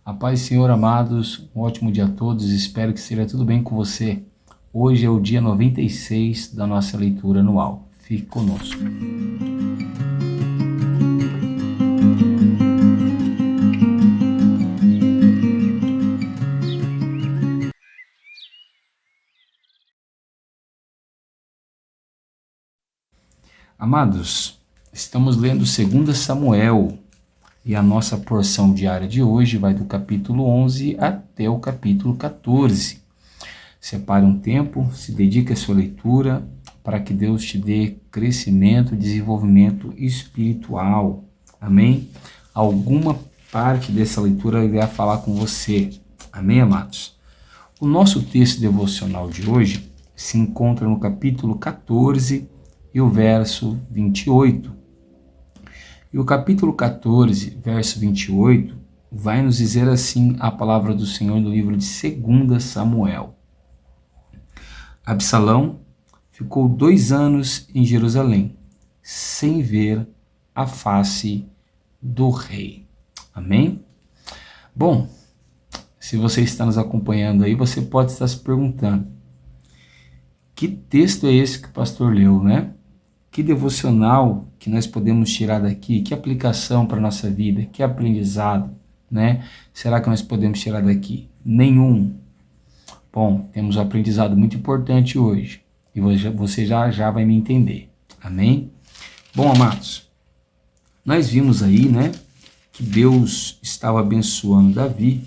A paz, Senhor, amados, um ótimo dia a todos, espero que esteja tudo bem com você. Hoje é o dia 96 da nossa leitura anual. Fique conosco. Amados, estamos lendo 2 Samuel e a nossa porção diária de hoje vai do capítulo 11 até o capítulo 14. Separe um tempo, se dedique à sua leitura para que Deus te dê crescimento e desenvolvimento espiritual. Amém? Alguma parte dessa leitura irá falar com você. Amém, amados? O nosso texto devocional de hoje se encontra no capítulo 14 e o verso 28. E o capítulo 14, verso 28, vai nos dizer assim a palavra do Senhor no livro de 2 Samuel. Absalão ficou 2 anos em Jerusalém, sem ver a face do rei. Amém? Bom, se você está nos acompanhando aí, você pode estar se perguntando, que texto é esse que o pastor leu, né? Que devocional que nós podemos tirar daqui? Que aplicação para a nossa vida? Que aprendizado, né? Será que nós podemos tirar daqui? Nenhum. Bom, temos um aprendizado muito importante hoje. E você já vai me entender. Amém? Bom, amados, nós vimos aí, né? Que Deus estava abençoando Davi.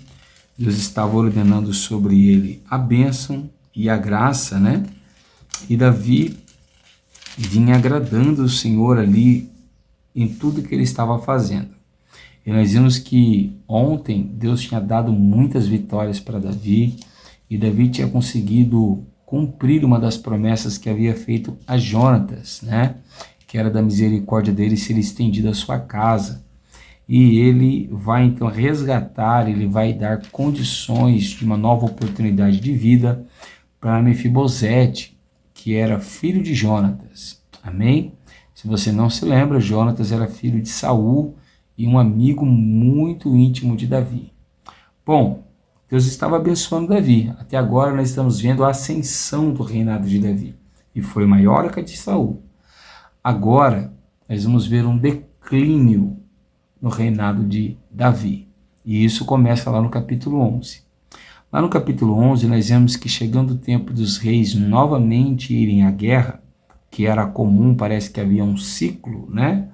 Deus estava ordenando sobre ele a bênção e a graça, né? E Davi vinha agradando o Senhor ali em tudo que ele estava fazendo. E nós vimos que ontem Deus tinha dado muitas vitórias para Davi, e Davi tinha conseguido cumprir uma das promessas que havia feito a Jonatas, né? Que era da misericórdia dele ser estendida à sua casa. E ele vai então resgatar, ele vai dar condições de uma nova oportunidade de vida para Mefibosete, que era filho de Jonatas. Amém? Se você não se lembra, Jonatas era filho de Saul e um amigo muito íntimo de Davi. Bom, Deus estava abençoando Davi. Até agora nós estamos vendo a ascensão do reinado de Davi. E foi maior que a de Saul. Agora nós vamos ver um declínio no reinado de Davi. E isso começa lá no capítulo 11. Lá no capítulo 11, nós vemos que chegando o tempo dos reis novamente irem à guerra, que era comum, parece que havia um ciclo, né?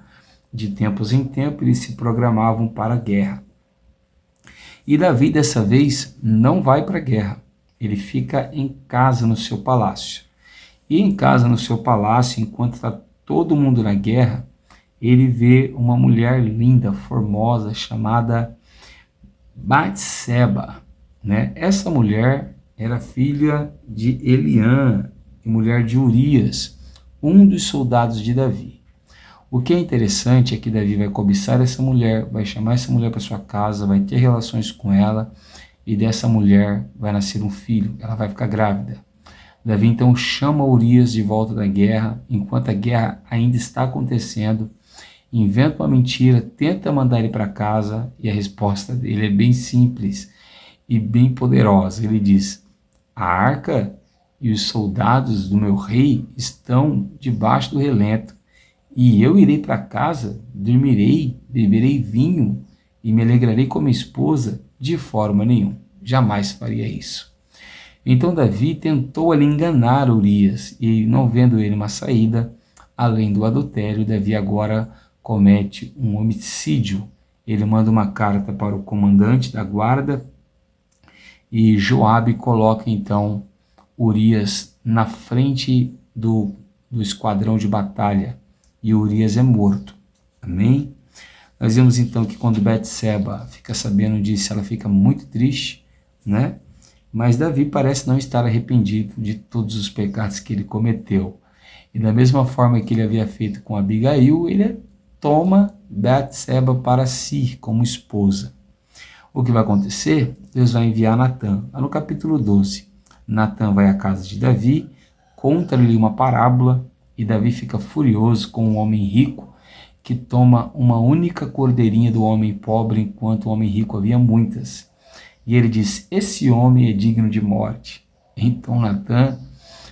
De tempos em tempos, eles se programavam para a guerra. E Davi, dessa vez, não vai para a guerra. Ele fica em casa no seu palácio. E em casa no seu palácio, enquanto está todo mundo na guerra, ele vê uma mulher linda, formosa, chamada Batseba. Né? Essa mulher era filha de Eliã e mulher de Urias, um dos soldados de Davi. O que é interessante é que Davi vai cobiçar essa mulher, vai chamar essa mulher para sua casa, vai ter relações com ela, e dessa mulher vai nascer um filho, ela vai ficar grávida. Davi então chama Urias de volta da guerra, enquanto a guerra ainda está acontecendo, inventa uma mentira, tenta mandar ele para casa, e a resposta dele é bem simples e bem poderosa. Ele diz: a arca e os soldados do meu rei estão debaixo do relento, e eu irei para casa, dormirei, beberei vinho e me alegrarei com minha esposa? De forma nenhuma, jamais faria isso. Então Davi tentou ali enganar Urias, e não vendo ele uma saída, além do adultério, Davi agora comete um homicídio. Ele manda uma carta para o comandante da guarda, e Joabe coloca então Urias na frente do esquadrão de batalha, e Urias é morto. Amém? Nós vemos então que quando Batseba fica sabendo disso, ela fica muito triste, né? Mas Davi parece não estar arrependido de todos os pecados que ele cometeu. E da mesma forma que ele havia feito com Abigail, ele toma Batseba para si como esposa. O que vai acontecer? Deus vai enviar Natã. Lá no capítulo 12, Natã vai à casa de Davi, conta-lhe uma parábola, e Davi fica furioso com um homem rico que toma uma única cordeirinha do homem pobre, enquanto o homem rico havia muitas. e ele diz: esse homem é digno de morte. Então Natã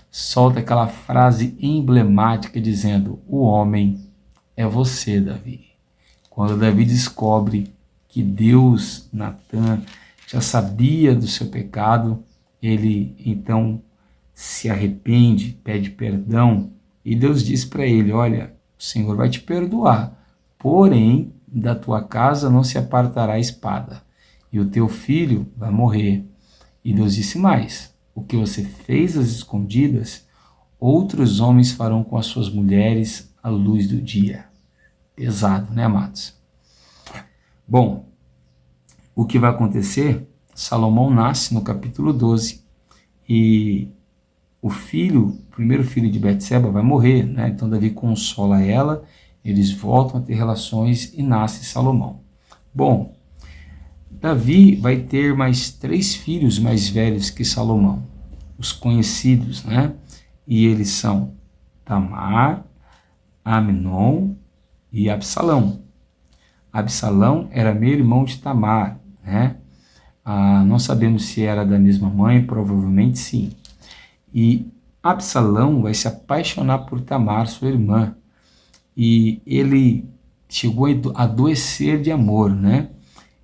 solta aquela frase emblemática dizendo: o homem é você, Davi. Quando Davi descobre que Deus, Natã, já sabia do seu pecado, ele então se arrepende, pede perdão, e Deus diz para ele: olha, o Senhor vai te perdoar, porém da tua casa não se apartará a espada, e o teu filho vai morrer. E Deus disse mais: o que você fez às escondidas, outros homens farão com as suas mulheres à luz do dia. Pesado, né, amados? Bom, o que vai acontecer? Salomão nasce no capítulo 12 e o primeiro filho de Betseba vai morrer, né? Então Davi consola ela, eles voltam a ter relações e nasce Salomão. Bom, Davi vai ter mais 3 filhos mais velhos que Salomão, os conhecidos, né? E eles são Tamar, Amnon e Absalão. Absalão era meio irmão de Tamar, né? Não sabemos se era da mesma mãe, provavelmente sim. E Absalão vai se apaixonar por Tamar, sua irmã, e ele chegou a adoecer de amor, né?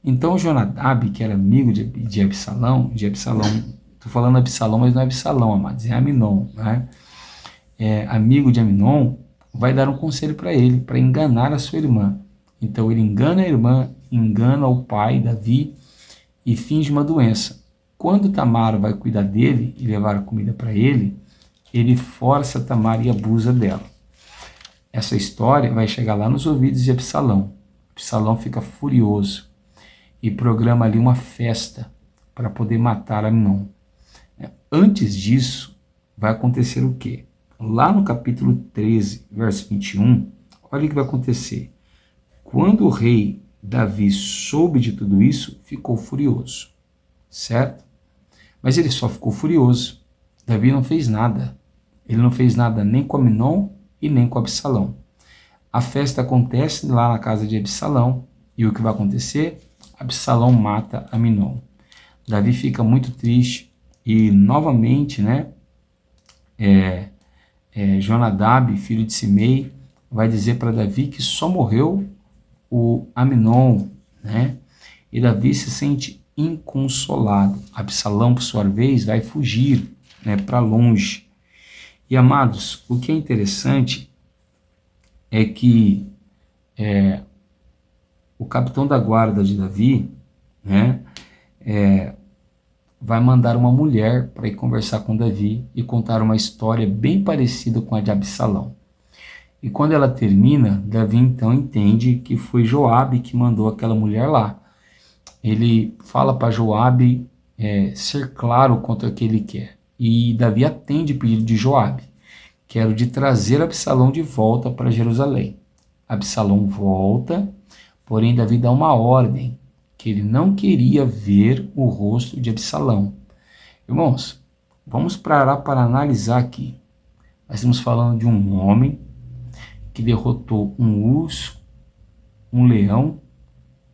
Então Jonadab, que era amigo de Absalão, estou falando Absalão, mas não é Absalão, amados, é Amnon, né? Amigo de Amnon, vai dar um conselho para ele, para enganar a sua irmã. Então ele engana a irmã, engana o pai, Davi, e finge uma doença. Quando Tamar vai cuidar dele e levar a comida para ele, ele força Tamar e abusa dela. Essa história vai chegar lá nos ouvidos de Absalão. Absalão fica furioso e programa ali uma festa para poder matar Amnon. Antes disso, vai acontecer o quê? Lá no capítulo 13, verso 21, olha o que vai acontecer. Quando o rei Davi soube de tudo isso, ficou furioso, certo? Mas ele só ficou furioso. Davi não fez nada. Ele não fez nada nem com Amnon e nem com Absalão. A festa acontece lá na casa de Absalão, e o que vai acontecer? Absalão mata Amnon. Davi fica muito triste e novamente, né, Jonadab, filho de Simei, vai dizer para Davi que só morreu o Amnon, né? E Davi se sente inconsolado. Absalão, por sua vez, vai fugir, né, para longe. E amados, o que é interessante é que o capitão da guarda de Davi, né, vai mandar uma mulher para ir conversar com Davi e contar uma história bem parecida com a de Absalão. E quando ela termina, Davi então entende que foi Joabe que mandou aquela mulher lá. Ele fala para Joabe ser claro quanto ao que ele quer. E Davi atende o pedido de Joabe, que era o de trazer Absalão de volta para Jerusalém. Absalão volta, porém Davi dá uma ordem, que ele não queria ver o rosto de Absalão. Irmãos, vamos parar para analisar aqui. Nós estamos falando de um homem que derrotou um urso, um leão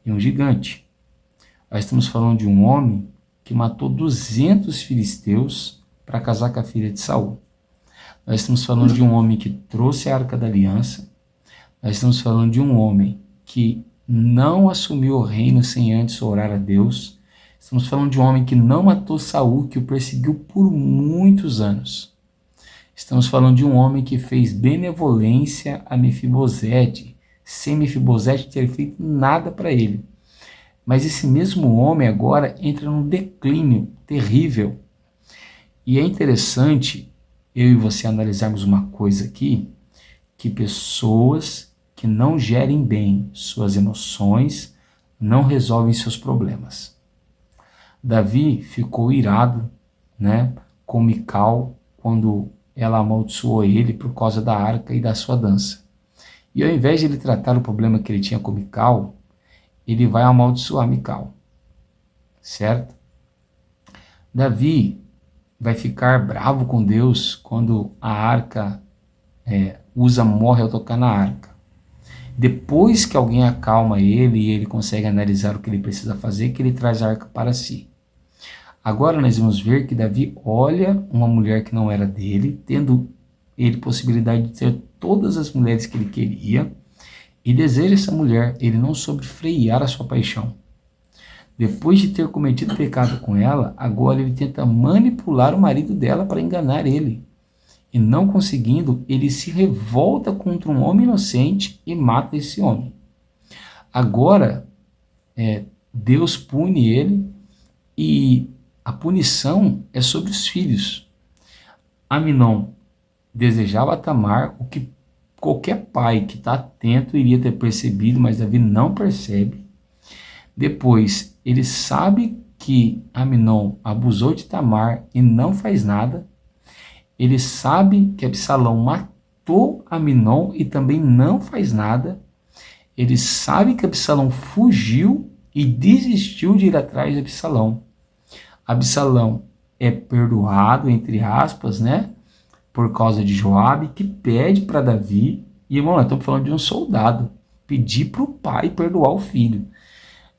e um gigante. Nós estamos falando de um homem que matou 200 filisteus para casar com a filha de Saul. Nós estamos falando de um homem que trouxe a Arca da Aliança. Nós estamos falando de um homem que não assumiu o reino sem antes orar a Deus. Estamos falando de um homem que não matou Saul, que o perseguiu por muitos anos. Estamos falando de um homem que fez benevolência a Mefibosete, sem Mefibosete ter feito nada para ele. Mas esse mesmo homem agora entra num declínio terrível. E é interessante eu e você analisarmos uma coisa aqui, que pessoas que não gerem bem suas emoções não resolvem seus problemas. Davi ficou irado, né, com Mical quando ela amaldiçoou ele por causa da arca e da sua dança. E ao invés de ele tratar o problema que ele tinha com Mical, ele vai amaldiçoar Mical, certo? Davi vai ficar bravo com Deus quando a arca, Uza morre ao tocar na arca. Depois que alguém acalma ele e ele consegue analisar o que ele precisa fazer, que ele traz a arca para si. Agora nós vamos ver que Davi olha uma mulher que não era dele, tendo ele possibilidade de ter todas as mulheres que ele queria, e deseja essa mulher. Ele não soube frear a sua paixão. Depois de ter cometido pecado com ela, agora ele tenta manipular o marido dela para enganar ele. E não conseguindo, ele se revolta contra um homem inocente e mata esse homem. Agora, Deus pune ele, e a punição é sobre os filhos. Amnon desejava Tamar, o que qualquer pai que está atento iria ter percebido, mas Davi não percebe. Depois, ele sabe que Amnon abusou de Tamar e não faz nada. Ele sabe que Absalão matou Amnon e também não faz nada. Ele sabe que Absalão fugiu e desistiu de ir atrás de Absalão. Absalão é perdoado, entre aspas, né? Por causa de Joabe, que pede para Davi, e irmão, nós estamos falando de um soldado, pedir para o pai perdoar o filho.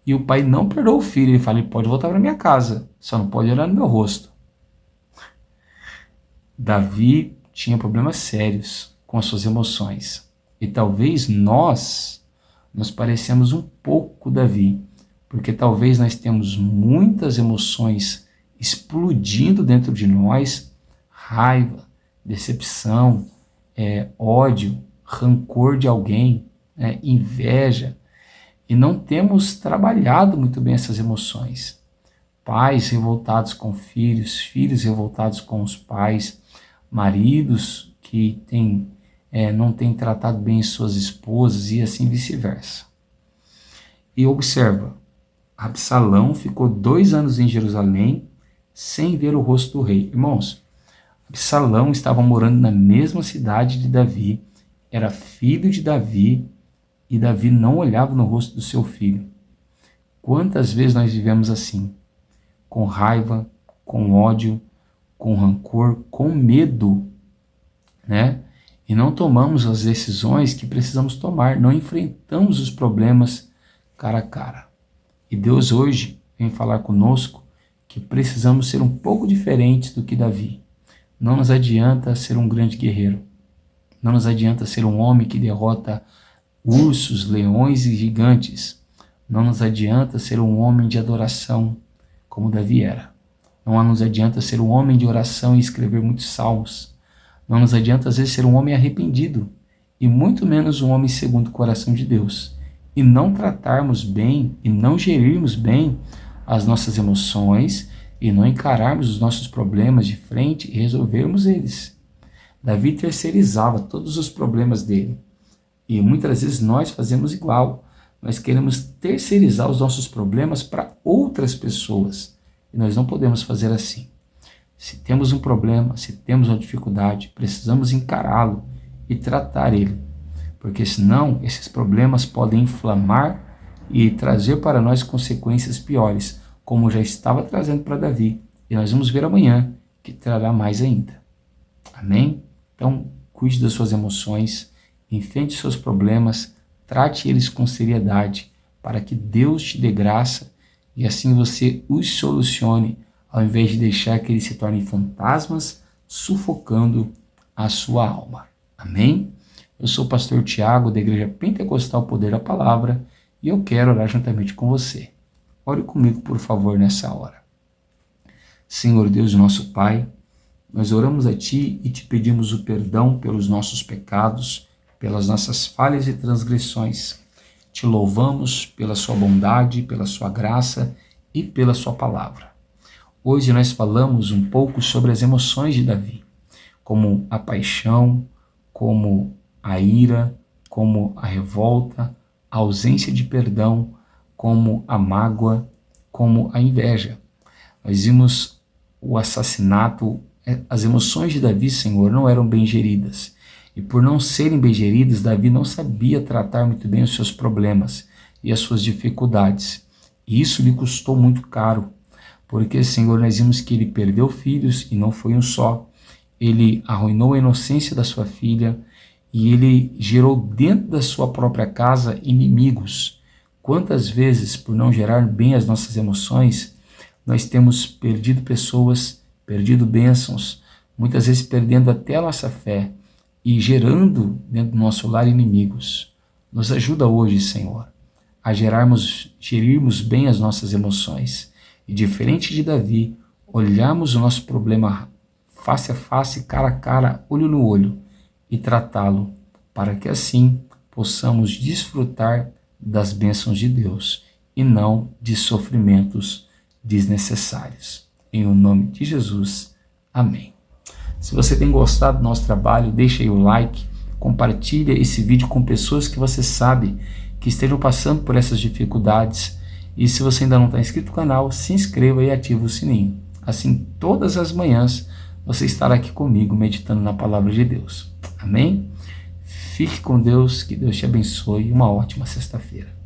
E o pai não perdoa o filho, ele fala, ele pode voltar para minha casa, só não pode olhar no meu rosto. Davi tinha problemas sérios com as suas emoções. E talvez nós nos parecemos um pouco com Davi, porque talvez nós temos muitas emoções explodindo dentro de nós, raiva, decepção, ódio, rancor de alguém, inveja, e não temos trabalhado muito bem essas emoções. Pais revoltados com filhos, filhos revoltados com os pais, maridos que não têm tratado bem suas esposas e assim vice-versa. E observa, Absalão ficou 2 anos em Jerusalém sem ver o rosto do rei. Irmãos, Absalão estava morando na mesma cidade de Davi, era filho de Davi, e Davi não olhava no rosto do seu filho. Quantas vezes nós vivemos assim? Com raiva, com ódio, com rancor, com medo, né? E não tomamos as decisões que precisamos tomar, não enfrentamos os problemas cara a cara. E Deus hoje vem falar conosco que precisamos ser um pouco diferentes do que Davi. Não nos adianta ser um grande guerreiro. Não nos adianta ser um homem que derrota ursos, leões e gigantes. Não nos adianta ser um homem de adoração, como Davi era. Não nos adianta ser um homem de oração e escrever muitos salmos. Não nos adianta, às vezes, ser um homem arrependido, e muito menos um homem segundo o coração de Deus. E não tratarmos bem, e não gerirmos bem as nossas emoções, e não encararmos os nossos problemas de frente e resolvermos eles. Davi terceirizava todos os problemas dele. E muitas vezes nós fazemos igual. Nós queremos terceirizar os nossos problemas para outras pessoas. E nós não podemos fazer assim. Se temos um problema, se temos uma dificuldade, precisamos encará-lo e tratar ele. Porque senão esses problemas podem inflamar e trazer para nós consequências piores, como já estava trazendo para Davi. E nós vamos ver amanhã que trará mais ainda. Amém? Então, cuide das suas emoções, enfrente seus problemas, trate eles com seriedade, para que Deus te dê graça e assim você os solucione, ao invés de deixar que eles se tornem fantasmas, sufocando a sua alma. Amém? Eu sou o pastor Tiago, da Igreja Pentecostal Poder da Palavra, e eu quero orar juntamente com você. Ore comigo, por favor, nessa hora. Senhor Deus, nosso Pai, nós oramos a Ti e te pedimos o perdão pelos nossos pecados, pelas nossas falhas e transgressões. Te louvamos pela sua bondade, pela sua graça e pela sua palavra. Hoje nós falamos um pouco sobre as emoções de Davi, como a paixão, como a ira, como a revolta, a ausência de perdão, como a mágoa, como a inveja. Nós vimos o assassinato, as emoções de Davi, Senhor, não eram bem geridas. E por não serem bem geridas, Davi não sabia tratar muito bem os seus problemas e as suas dificuldades. E isso lhe custou muito caro, porque, Senhor, nós vimos que ele perdeu filhos e não foi um só. Ele arruinou a inocência da sua filha e ele gerou dentro da sua própria casa inimigos. Quantas vezes, por não gerar bem as nossas emoções, nós temos perdido pessoas, perdido bênçãos, muitas vezes perdendo até a nossa fé e gerando dentro do nosso lar inimigos. Nos ajuda hoje, Senhor, a gerirmos bem as nossas emoções e, diferente de Davi, olharmos o nosso problema face a face, cara a cara, olho no olho e tratá-lo, para que assim possamos desfrutar das bênçãos de Deus e não de sofrimentos desnecessários. Em o nome de Jesus, amém. Se você tem gostado do nosso trabalho, deixa aí o like, compartilha esse vídeo com pessoas que você sabe que estejam passando por essas dificuldades. E se você ainda não está inscrito no canal, se inscreva e ative o sininho. Assim, todas as manhãs, você estará aqui comigo meditando na palavra de Deus. Amém? Fique com Deus, que Deus te abençoe e uma ótima sexta-feira.